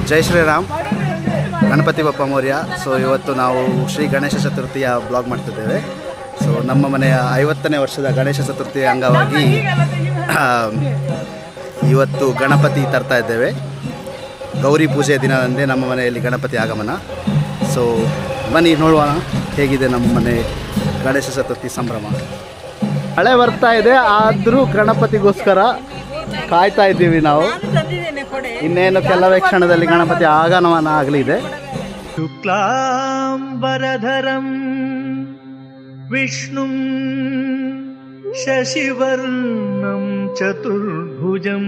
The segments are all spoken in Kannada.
ಜೈ ಶ್ರೀರಾಮ್, ಗಣಪತಿ ಬಪ್ಪ ಮೌರ್ಯ. ಸೊ ಇವತ್ತು ನಾವು ಶ್ರೀ ಗಣೇಶ ಚತುರ್ಥಿಯ ಬ್ಲಾಗ್ ಮಾಡ್ತಿದ್ದೇವೆ. ಸೊ ನಮ್ಮ ಮನೆಯ 50ನೇ ವರ್ಷದ ಗಣೇಶ ಚತುರ್ಥಿಯ ಅಂಗವಾಗಿ ಇವತ್ತು ಗಣಪತಿ ತರ್ತಾ ಇದ್ದೇವೆ. ಗೌರಿ ಪೂಜೆಯ ದಿನದಂದೇ ನಮ್ಮ ಮನೆಯಲ್ಲಿ ಗಣಪತಿ ಆಗಮನ. ಸೊ ಬನ್ನಿ ನೋಡುವ ಹೇಗಿದೆ ನಮ್ಮ ಮನೆ ಗಣೇಶ ಚತುರ್ಥಿ ಸಂಭ್ರಮ. ಮಳೆ ಬರ್ತಾ ಇದೆ, ಆದರೂ ಗಣಪತಿಗೋಸ್ಕರ ಕಾಯ್ತಾ ಇದ್ದೀವಿ ನಾವು. ಇನ್ನೇನು ಕೆಲವೇ ಕ್ಷಣದಲ್ಲಿ ಗಣಪತಿ ಆಗಮನ ಆಗಲಿದೆ. ಶುಕ್ಲಾಂಬರಧರಂ ವಿಷ್ಣುಂ ಶಶಿವರ್ಣಂ ಚತುರ್ಭುಜಂ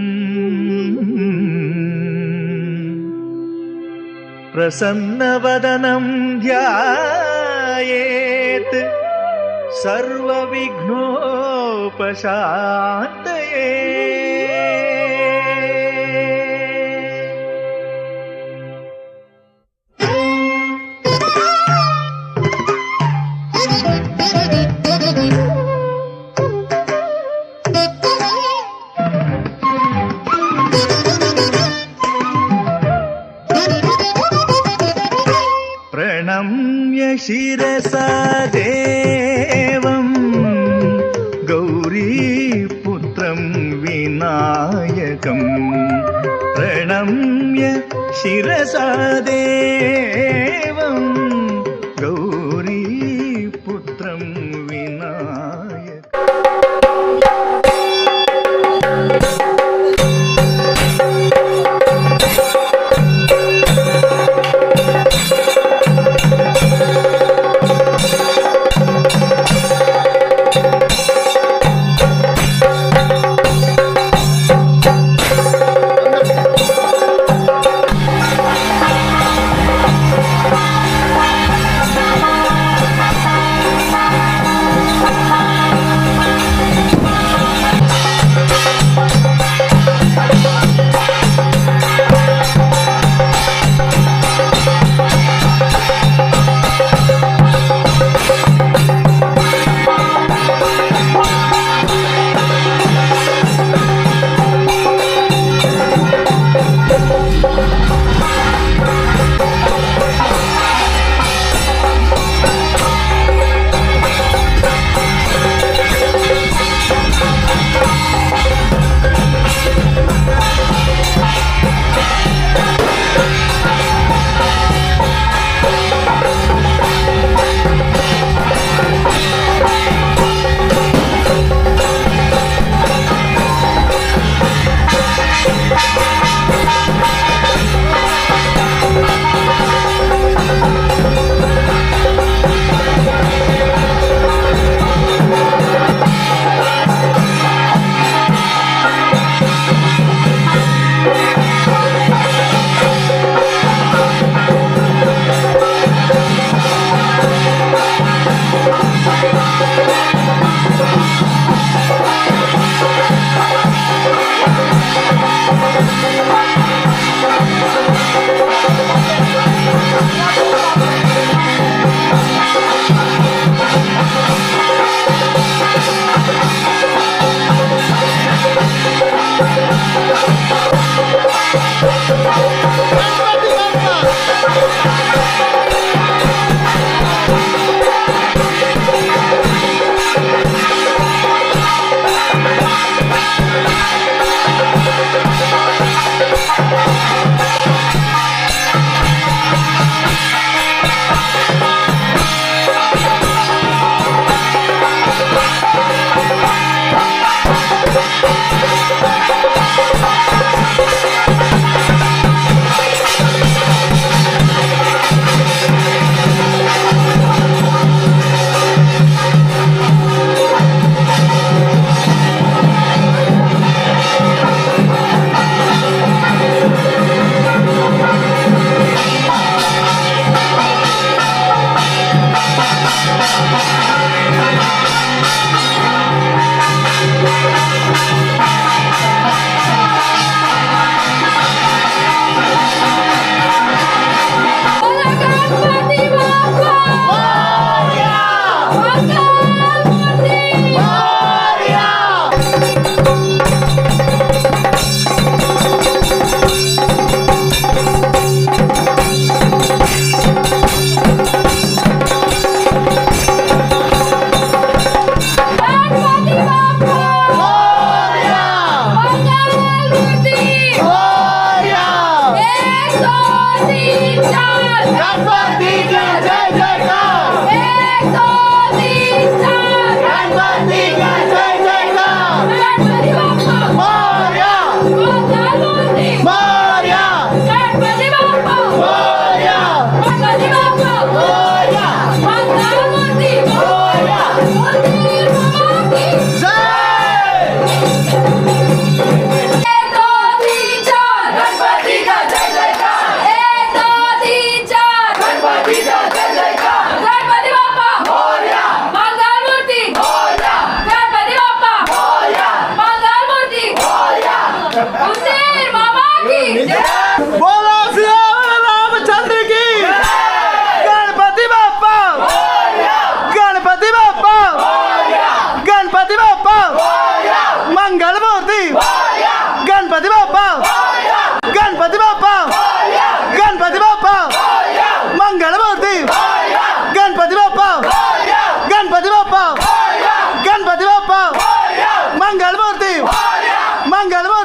ಪ್ರಸನ್ನವದನಂ ಧ್ಯಾಯೇತ್ ಸರ್ವವಿಘ್ನೋಪಶಾಂತಯೇ. ಪ್ರಣಮ್ಯ ಶಿರಸಾ ದೇವಂ ಗೌರೀಪುತ್ರಂ ವಿನಾಯಕಂ. ಪ್ರಣಮ್ಯ ಶಿರಸಾ ದೇವಂ ಗೌರೀಪುತ್ರಂ ವಿನಾಯಕಂ. ಮಂಗಳಮೂರ್ತಿ